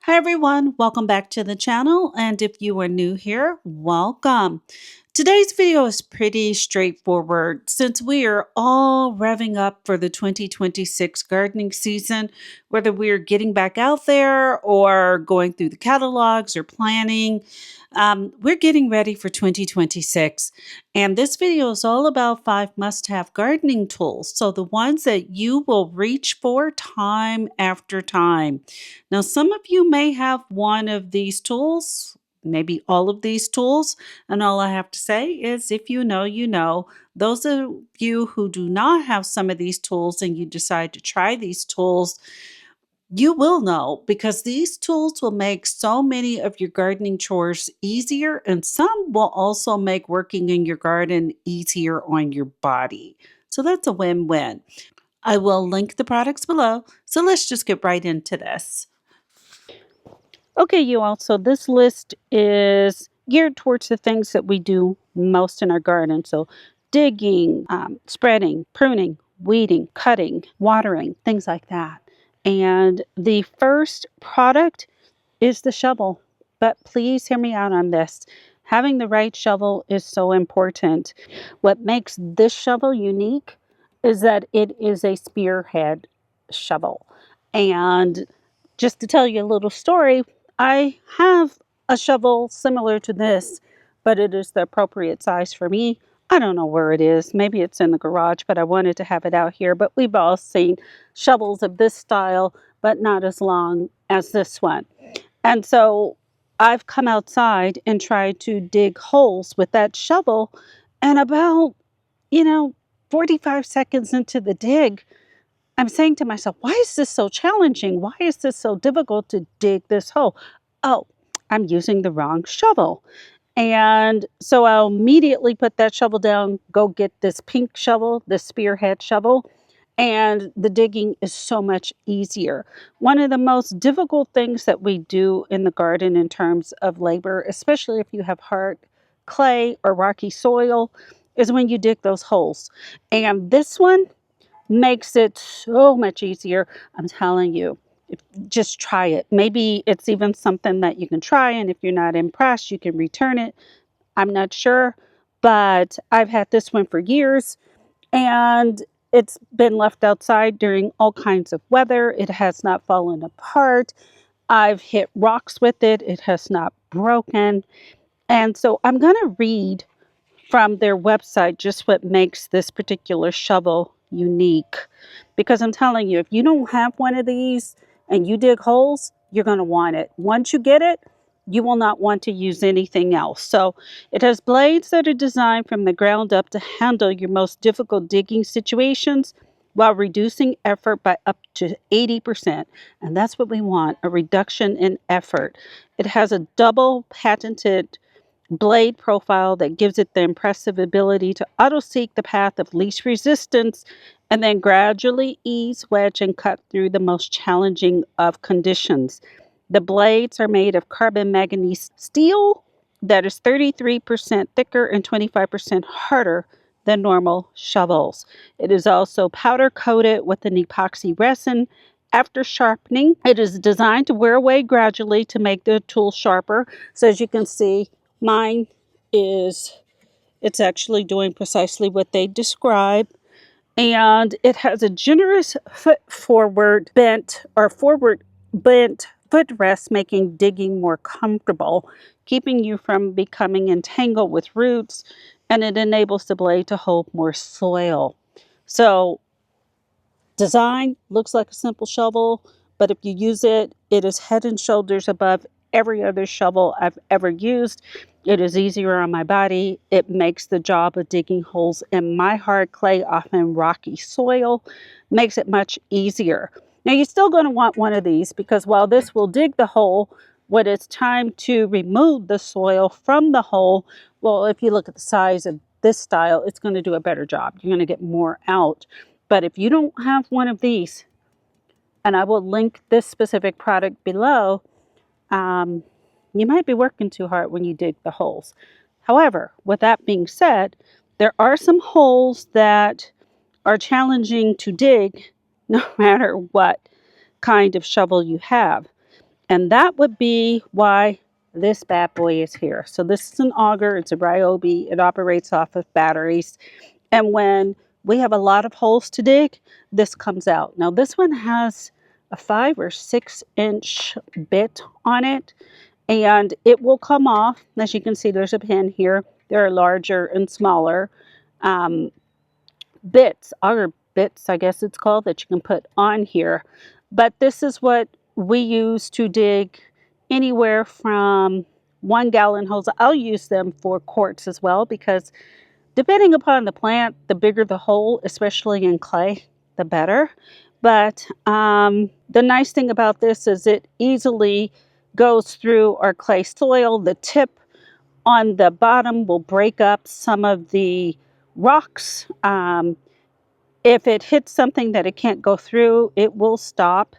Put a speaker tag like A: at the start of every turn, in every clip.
A: Hi everyone, welcome back to the channel, and if you are new here, welcome. Today's video is pretty straightforward since we are all revving up for the 2026 gardening season, whether we're getting back out there or going through the catalogs or planning. We're getting ready for 2026, and this video is all about 5 must-have gardening tools. So the ones that you will reach for time after time. Now, some of you may have one of these tools, maybe all of these tools, and all I have to say is if you know, you know. Those of you who do not have some of these tools and you decide to try these tools, you will know because these tools will make so many of your gardening chores easier, and some will also make working in your garden easier on your body. So that's a win-win. I will link the products below. So let's just get right into this. Okay, you all, so this list is geared towards the things that we do most in our garden. So digging, spreading, pruning, weeding, cutting, watering, things like that. And the first product is the shovel. But please hear me out on this. Having the right shovel is so important. What makes this shovel unique is that it is a Spearhead shovel. And just to tell you a little story, I have a shovel similar to this, but it is the appropriate size for me. I don't know where it is. Maybe it's in the garage, but I wanted to have it out here. But we've all seen shovels of this style, but not as long as this one. And so I've come outside and tried to dig holes with that shovel, and about, 45 seconds into the dig, I'm saying to myself, why is this so challenging? Why is this so difficult to dig this hole? Oh, I'm using the wrong shovel. And so I'll immediately put that shovel down, go get this pink shovel, the Spearhead shovel, and the digging is so much easier. One of the most difficult things that we do in the garden in terms of labor, especially if you have hard clay or rocky soil, is when you dig those holes. And this one makes it so much easier. I'm telling you, just try it. Maybe it's even something that you can try, and if you're not impressed, you can return it. I'm not sure, but I've had this one for years, and it's been left outside during all kinds of weather. It has not fallen apart. I've hit rocks with it. It has not broken. And so I'm going to read from their website just what makes this particular shovel unique. Because I'm telling you, if you don't have one of these and you dig holes, you're going to want it. Once you get it, you will not want to use anything else. So it has blades that are designed from the ground up to handle your most difficult digging situations while reducing effort by up to 80%. And that's what we want, a reduction in effort. It has a double patented blade profile that gives it the impressive ability to auto-seek the path of least resistance and then gradually ease, wedge, and cut through the most challenging of conditions. The blades are made of carbon manganese steel that is 33% thicker and 25% harder than normal shovels. It is also powder coated with an epoxy resin. After sharpening, it is designed to wear away gradually to make the tool sharper. So as you can see, mine it's actually doing precisely what they describe. And it has a generous forward bent footrest, making digging more comfortable, keeping you from becoming entangled with roots, and it enables the blade to hold more soil. So design looks like a simple shovel, but if you use it, it is head and shoulders above every other shovel I've ever used. It is easier on my body. It makes the job of digging holes in my hard clay, often rocky soil, makes it much easier. Now you're still going to want one of these because while this will dig the hole, when it's time to remove the soil from the hole, well, if you look at the size of this style, it's going to do a better job. You're going to get more out. But if you don't have one of these, and I will link this specific product below, you might be working too hard when you dig the holes. However, with that being said, there are some holes that are challenging to dig no matter what kind of shovel you have. And that would be why this bad boy is here. So this is an auger. It's a RYOBI. It operates off of batteries. And when we have a lot of holes to dig, this comes out. Now this one has a 5 or 6 inch bit on it, and it will come off. As you can see, there's a pin here. There are larger and smaller bits, auger bits, I guess it's called, that you can put on here. But this is what we use to dig anywhere from 1 gallon holes. I'll use them for quarts as well, because depending upon the plant, the bigger the hole, especially in clay, the better. But the nice thing about this is it easily goes through our clay soil. The tip on the bottom will break up some of the rocks. If it hits something that it can't go through, it will stop.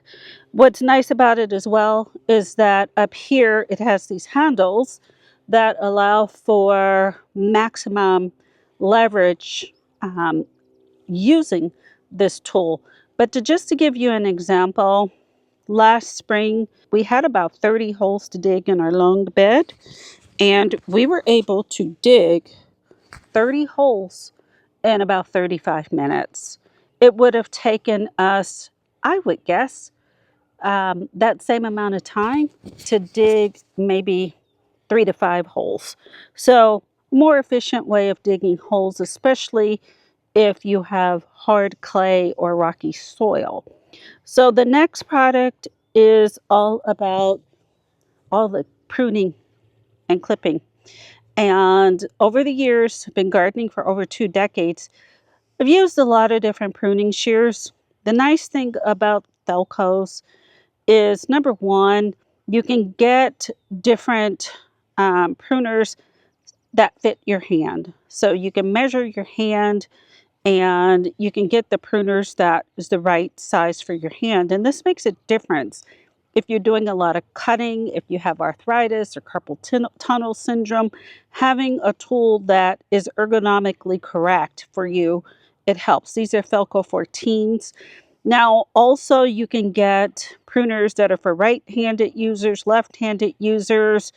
A: What's nice about it as well is that up here it has these handles that allow for maximum leverage using this tool. But just to give you an example, last spring we had about 30 holes to dig in our long bed, and we were able to dig 30 holes in about 35 minutes. It would have taken us, I would guess, that same amount of time to dig maybe 3 to 5 holes. So more efficient way of digging holes, especially if you have hard clay or rocky soil. So the next product is all about all the pruning and clipping. And over the years, I've been gardening for over 2 decades. I've used a lot of different pruning shears. The nice thing about FELCOs is, number one, you can get different pruners that fit your hand. So you can measure your hand and you can get the pruners that is the right size for your hand. And this makes a difference if you're doing a lot of cutting, if you have arthritis or carpal tunnel syndrome. Having a tool that is ergonomically correct for you, it helps. These are FELCO 14s. Now, also you can get pruners that are for right-handed users, left-handed users,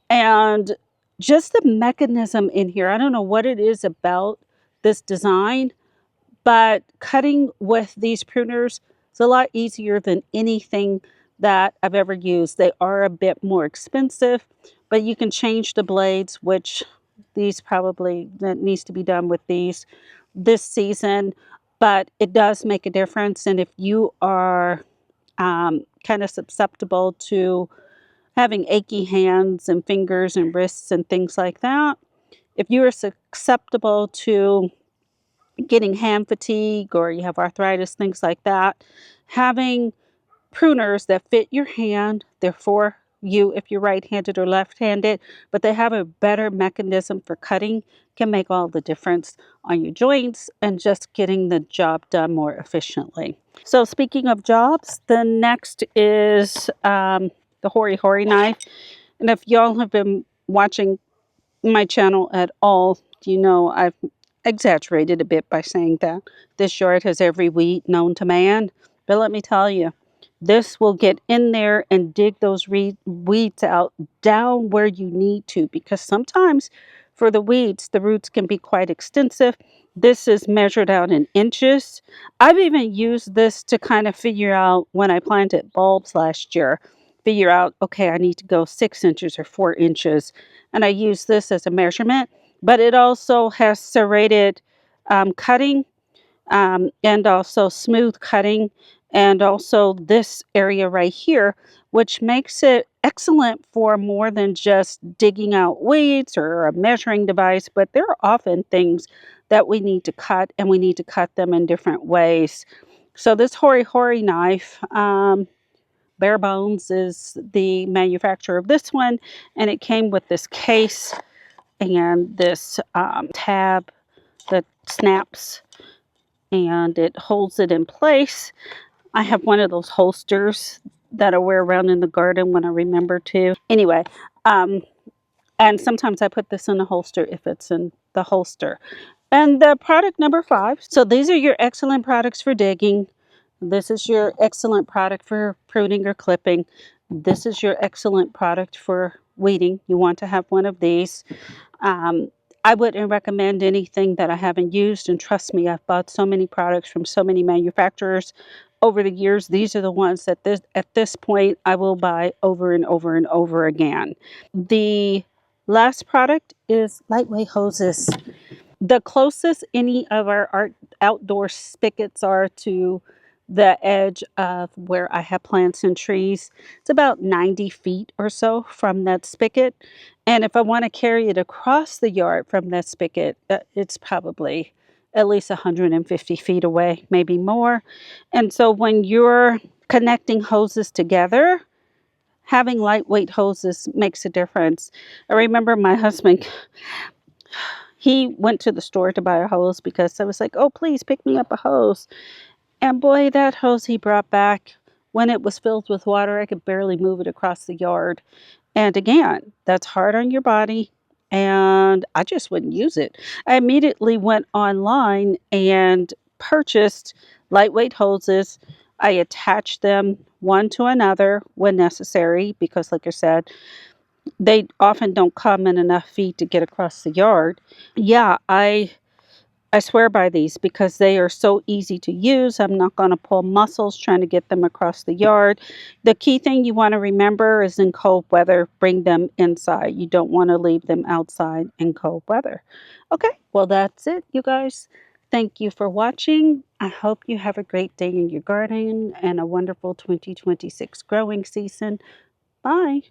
A: and just the mechanism in here. I don't know what it is about this design, but cutting with these pruners is a lot easier than anything that I've ever used. They are a bit more expensive, but you can change the blades, which these probably, that needs to be done with these this season, but it does make a difference. And if you are kind of susceptible to having achy hands and fingers and wrists and things like that, if you are susceptible to getting hand fatigue or you have arthritis, things like that, having pruners that fit your hand, they're for you if you're right-handed or left-handed, but they have a better mechanism for cutting, can make all the difference on your joints and just getting the job done more efficiently. So speaking of jobs, the next is the Hori knife. And if y'all have been watching my channel at all, you know I've exaggerated a bit by saying that this yard has every weed known to man. But let me tell you, this will get in there and dig those weeds out down where you need to, because sometimes for the weeds, the roots can be quite extensive. This is measured out in inches. I've even used this to kind of figure out, when I planted bulbs last year, figure out, okay, I need to go 6 inches or 4 inches. And I use this as a measurement, but it also has serrated cutting and also smooth cutting, and also this area right here, which makes it excellent for more than just digging out weeds or a measuring device. But there are often things that we need to cut, and we need to cut them in different ways. So this Hori knife, Barebones is the manufacturer of this one, and it came with this case and this tab that snaps and it holds it in place. I have one of those holsters that I wear around in the garden when I remember to. Anyway, and sometimes I put this in the holster if it's in the holster. And the product number 5. So these are your excellent products for digging. This is your excellent product for pruning or clipping. This is your excellent product for weeding. You want to have one of these. Um, I wouldn't recommend anything that I haven't used, and trust me, I've bought so many products from so many manufacturers over the years. These are the ones that at this point I will buy over and over and over again. The last product is lightweight hoses. The closest any of our outdoor spigots are to the edge of where I have plants and trees, it's about 90 feet or so from that spigot. And if I want to carry it across the yard from that spigot, it's probably at least 150 feet away, maybe more. And so when you're connecting hoses together, having lightweight hoses makes a difference. I remember my husband, he went to the store to buy a hose because I was like, oh, please pick me up a hose. And boy, that hose he brought back, when it was filled with water, I could barely move it across the yard. And again, that's hard on your body. And I just wouldn't use it. I immediately went online and purchased lightweight hoses. I attached them one to another when necessary because, like I said, they often don't come in enough feet to get across the yard. Yeah, I swear by these because they are so easy to use. I'm not going to pull muscles trying to get them across the yard. The key thing you want to remember is in cold weather, bring them inside. You don't want to leave them outside in cold weather. Okay, well, that's it, you guys. Thank you for watching. I hope you have a great day in your garden and a wonderful 2026 growing season. Bye.